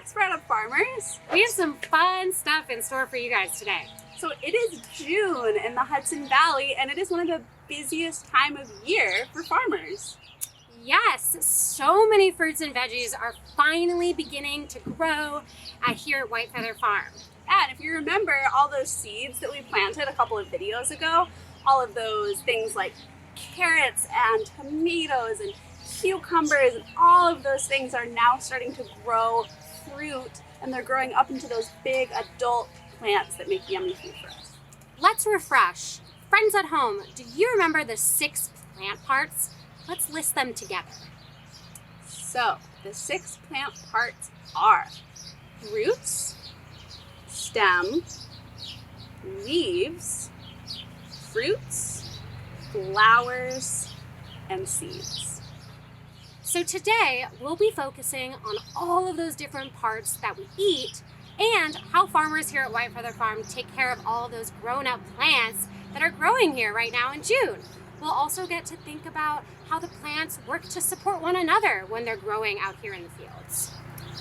What's right up, farmers? We have some fun stuff in store for you guys today. So it is June in the Hudson Valley, and it is one of the busiest time of year for farmers. Yes, so many fruits and veggies are finally beginning to grow here at White Feather Farm. And if you remember all those seeds that we planted a couple of videos ago, all of those things like carrots and tomatoes and cucumbers and all of those things are now starting to grow fruit, and they're growing up into those big adult plants that make yummy food for us. Let's refresh. Friends at home, do you remember the 6 plant parts? Let's list them together. So the 6 plant parts are roots, stem, leaves, fruits, flowers, and seeds. So today we'll be focusing on all of those different parts that we eat and how farmers here at White Feather Farm take care of all of those grown-up plants that are growing here right now in June. We'll also get to think about how the plants work to support one another when they're growing out here in the fields.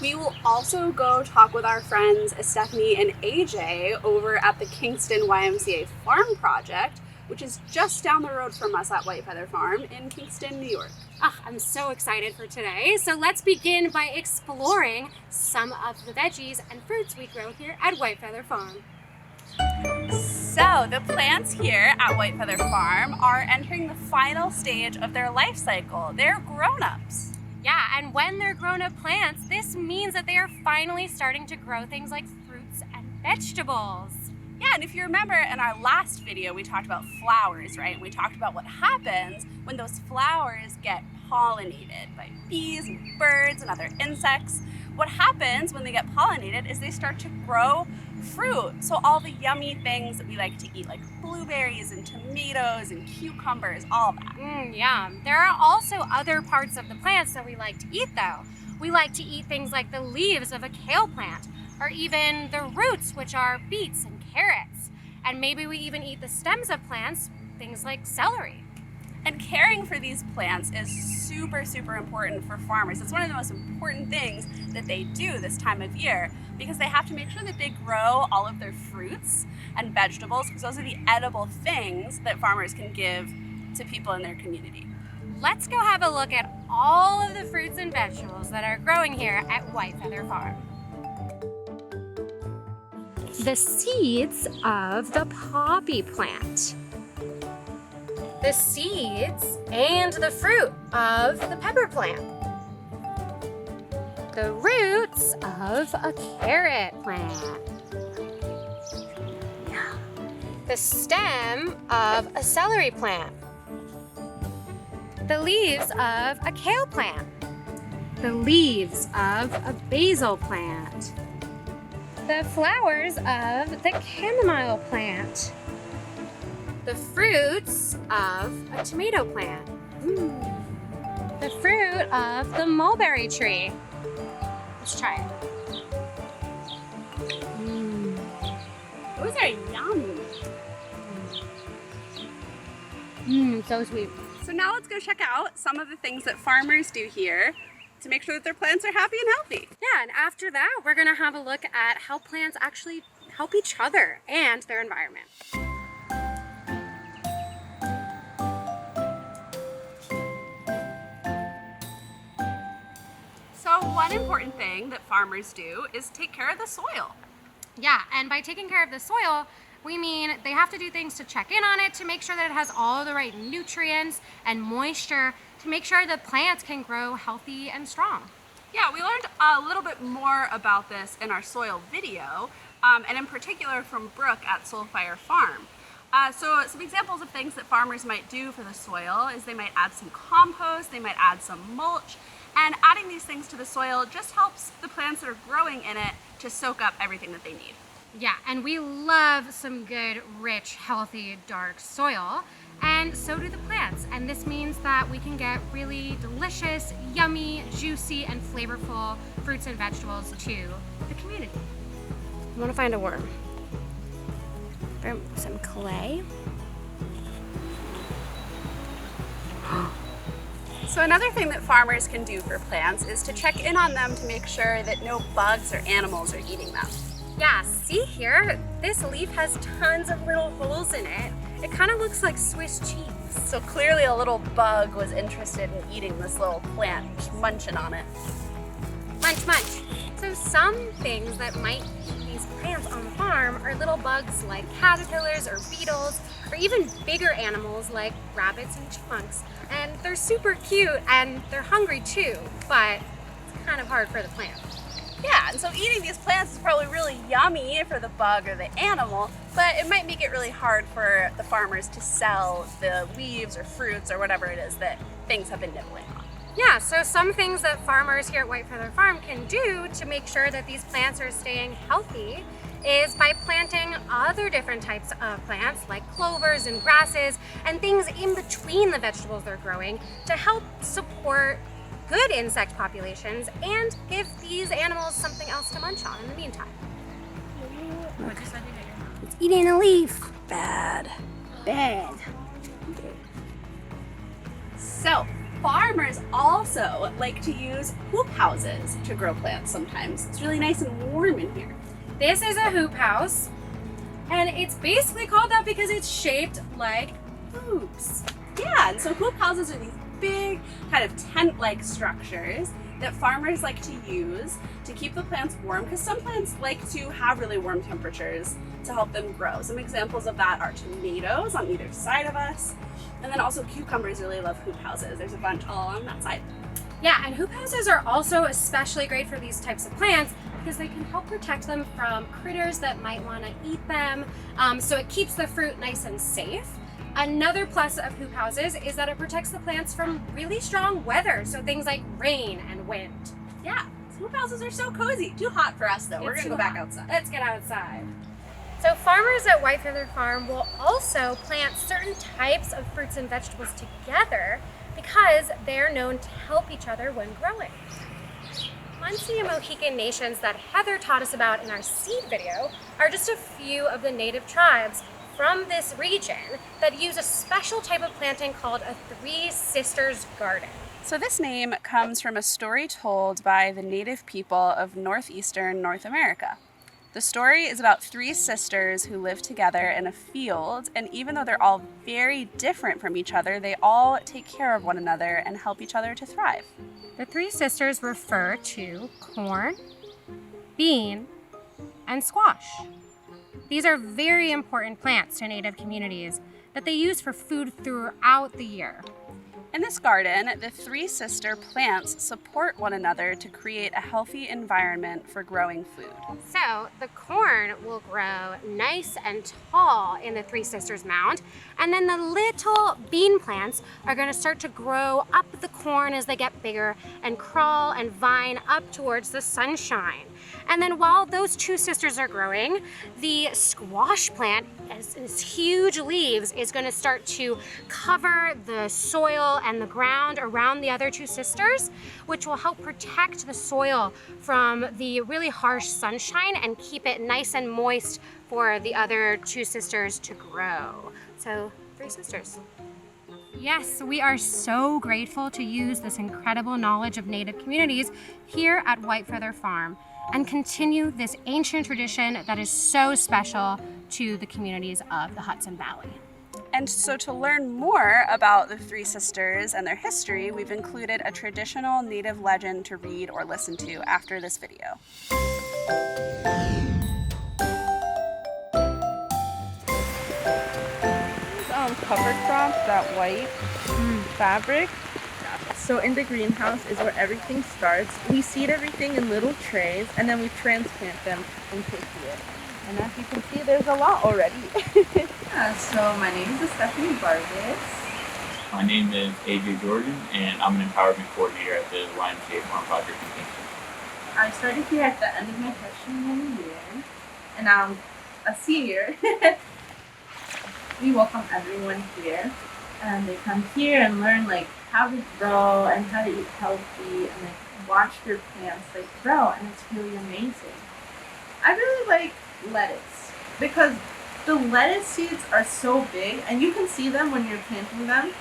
We will also go talk with our friends Estefany and AJ over at the Kingston YMCA Farm Project, which is just down the road from us at White Feather Farm in Kingston, New York. I'm so excited for today. So let's begin by exploring some of the veggies and fruits we grow here at White Feather Farm. So the plants here at White Feather Farm are entering the final stage of their life cycle. They're grown-ups. Yeah, and when they're grown-up plants, this means that they are finally starting to grow things like fruits and vegetables. Yeah, and if you remember in our last video, we talked about flowers, right? And we talked about what happens when those flowers get pollinated by bees and birds and other insects. What happens when they get pollinated is they start to grow fruit. So all the yummy things that we like to eat, like blueberries and tomatoes and cucumbers, all that. Yeah. There are also other parts of the plants that we like to eat though. We like to eat things like the leaves of a kale plant, or even the roots, which are beets and carrots. And maybe we even eat the stems of plants, things like celery. And caring for these plants is super, super important for farmers. It's one of the most important things that they do this time of year because they have to make sure that they grow all of their fruits and vegetables because those are the edible things that farmers can give to people in their community. Let's go have a look at all of the fruits and vegetables that are growing here at White Feather Farm. The seeds of the poppy plant. The seeds and the fruit of the pepper plant. The roots of a carrot plant. The stem of a celery plant. The leaves of a kale plant. The leaves of a basil plant. The flowers of the chamomile plant. The fruits of a tomato plant. The fruit of the mulberry tree. Let's try it. Those are yum. So sweet. So now let's go check out some of the things that farmers do here to make sure that their plants are happy and healthy. Yeah, and after that, we're gonna have a look at how plants actually help each other and their environment. So one important thing that farmers do is take care of the soil. Yeah, and by taking care of the soil, we mean they have to do things to check in on it to make sure that it has all the right nutrients and moisture to make sure the plants can grow healthy and strong. Yeah, we learned a little bit more about this in our soil video, and in particular from Brooke at Soulfire Farm. So some examples of things that farmers might do for the soil is they might add some compost, they might add some mulch, and adding these things to the soil just helps the plants that are growing in it to soak up everything that they need. Yeah, and we love some good, rich, healthy, dark soil, and so do the plants. And this means that we can get really delicious, yummy, juicy, and flavorful fruits and vegetables to the community. I want to find a worm. Some clay. So another thing that farmers can do for plants is to check in on them to make sure that no bugs or animals are eating them. Yeah, see here? This leaf has tons of little holes in it. It kind of looks like Swiss cheese. So clearly a little bug was interested in eating this little plant, just munching on it. Munch, munch. So some things that might eat these plants on the farm are little bugs like caterpillars or beetles, or even bigger animals like rabbits and chipmunks. And they're super cute and they're hungry too, but it's kind of hard for the plant. Yeah, and so eating these plants is probably really yummy for the bug or the animal, but it might make it really hard for the farmers to sell the leaves or fruits or whatever it is that things have been nibbling on. Yeah, so some things that farmers here at White Feather Farm can do to make sure that these plants are staying healthy is by planting other different types of plants like clovers and grasses and things in between the vegetables they're growing to help support good insect populations and give these animals something else to munch on in the meantime. It's eating a leaf. Bad. Bad. So, farmers also like to use hoop houses to grow plants sometimes. It's really nice and warm in here. This is a hoop house, and it's basically called that because it's shaped like hoops. Yeah, and so hoop houses are these big kind of tent-like structures that farmers like to use to keep the plants warm, because some plants like to have really warm temperatures to help them grow. Some examples of that are tomatoes on either side of us, and then also cucumbers really love hoop houses. There's a bunch all on that side. Yeah, and hoop houses are also especially great for these types of plants because they can help protect them from critters that might want to eat them, so it keeps the fruit nice and safe. Another plus of hoop houses is that it protects the plants from really strong weather, so things like rain and wind. Yeah, hoop houses are so cozy. Too hot for us though. We're gonna go back outside. Let's get outside. So farmers at White Feather Farm will also plant certain types of fruits and vegetables together because they're known to help each other when growing. Muncie and Mohican nations that Heather taught us about in our seed video are just a few of the native tribes from this region that use a special type of planting called a Three Sisters garden. So this name comes from a story told by the native people of northeastern North America. The story is about three sisters who live together in a field, and even though they're all very different from each other, they all take care of one another and help each other to thrive. The three sisters refer to corn, bean, and squash. These are very important plants to Native communities that they use for food throughout the year. In this garden, the three sister plants support one another to create a healthy environment for growing food. So the corn will grow nice and tall in the Three Sisters mound, and then the little bean plants are going to start to grow up the corn as they get bigger and crawl and vine up towards the sunshine. And then while those two sisters are growing, the squash plant, as its huge leaves, is going to start to cover the soil and the ground around the other two sisters, which will help protect the soil from the really harsh sunshine and keep it nice and moist for the other two sisters to grow. So, three sisters. Yes, we are so grateful to use this incredible knowledge of Native communities here at White Feather Farm and continue this ancient tradition that is so special to the communities of the Hudson Valley. And so to learn more about the three sisters and their history, we've included a traditional Native legend to read or listen to after this video. Cover crop, that white fabric. So in the greenhouse is where everything starts. We seed everything in little trays and then we transplant them into here. And as you can see, there's a lot already. So my name is Estefany Vargas. My name is AJ Jordan, and I'm an empowerment coordinator at the YMCA Farm Project in Kingston. I started here at the end of my freshman year, and I'm a senior. We welcome everyone here, and they come here and learn like how to grow and how to eat healthy, and like watch their plants like grow, and it's really amazing. I really like lettuce because the lettuce seeds are so big, and you can see them when you're planting them.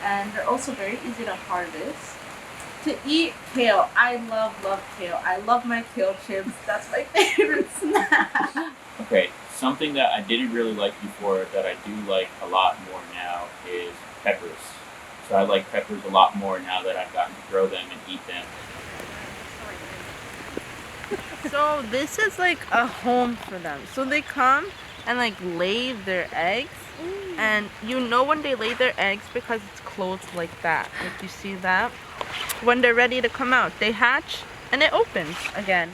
and they're also very easy to harvest. To eat kale, I love kale. I love my kale chips. That's my favorite snack. Okay, something that I didn't really like before that I do like a lot more now is peppers. So I like peppers a lot more now that I've gotten to grow them and eat them. So this is like a home for them. So they come and like lay their eggs, and you know when they lay their eggs because it's closed like that. Like you see that? When they're ready to come out, they hatch and it opens again.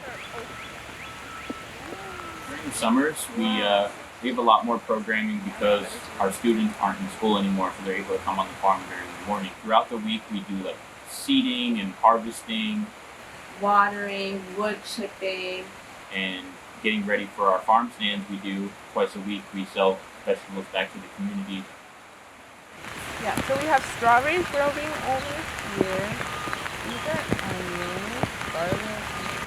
During summers, we have a lot more programming because our students aren't in school anymore, so they're able to come on the farm during the morning. Throughout the week, we do like seeding and harvesting, Watering, wood chipping. and getting ready for our farm stands. We do twice a week. We sell vegetables back to the community. Yeah, so we have strawberries growing over here. These are onions, garlic.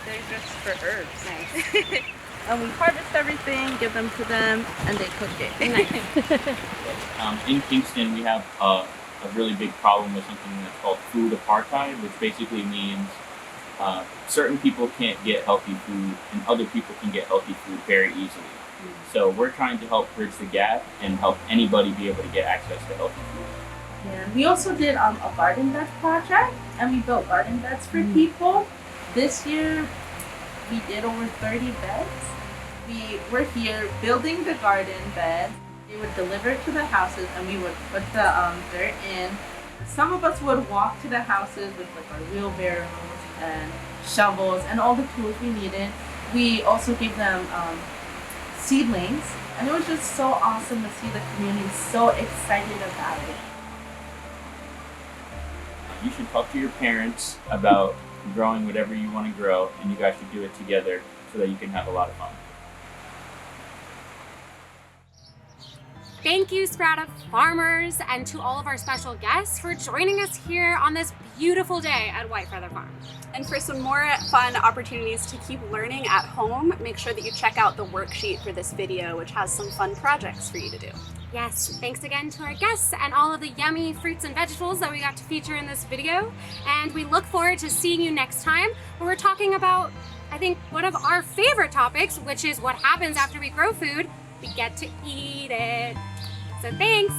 They're just for herbs. Nice. And we harvest everything, give them to them, and they cook it. Nice. In Kingston, we have a really big problem with something that's called food apartheid, which basically means certain people can't get healthy food and other people can get healthy food very easily. So we're trying to help bridge the gap and help anybody be able to get access to healthy food. Yeah, we also did a garden bed project, and we built garden beds for people. This year, we did over 30 beds. We were here building the garden beds. They would deliver it to the houses, and we would put the dirt in. Some of us would walk to the houses with like our wheelbarrows and shovels and all the tools we needed. We also gave them seedlings, and it was just so awesome to see the community so excited about it. You should talk to your parents about growing whatever you want to grow, and you guys should do it together so that you can have a lot of fun. Thank you, Sprout Up farmers, and to all of our special guests for joining us here on this beautiful day at White Feather Farm. And for some more fun opportunities to keep learning at home, make sure that you check out the worksheet for this video, which has some fun projects for you to do. Yes, thanks again to our guests and all of the yummy fruits and vegetables that we got to feature in this video. And we look forward to seeing you next time, where we're talking about, I think, one of our favorite topics, which is what happens after we grow food. We get to eat it. So thanks.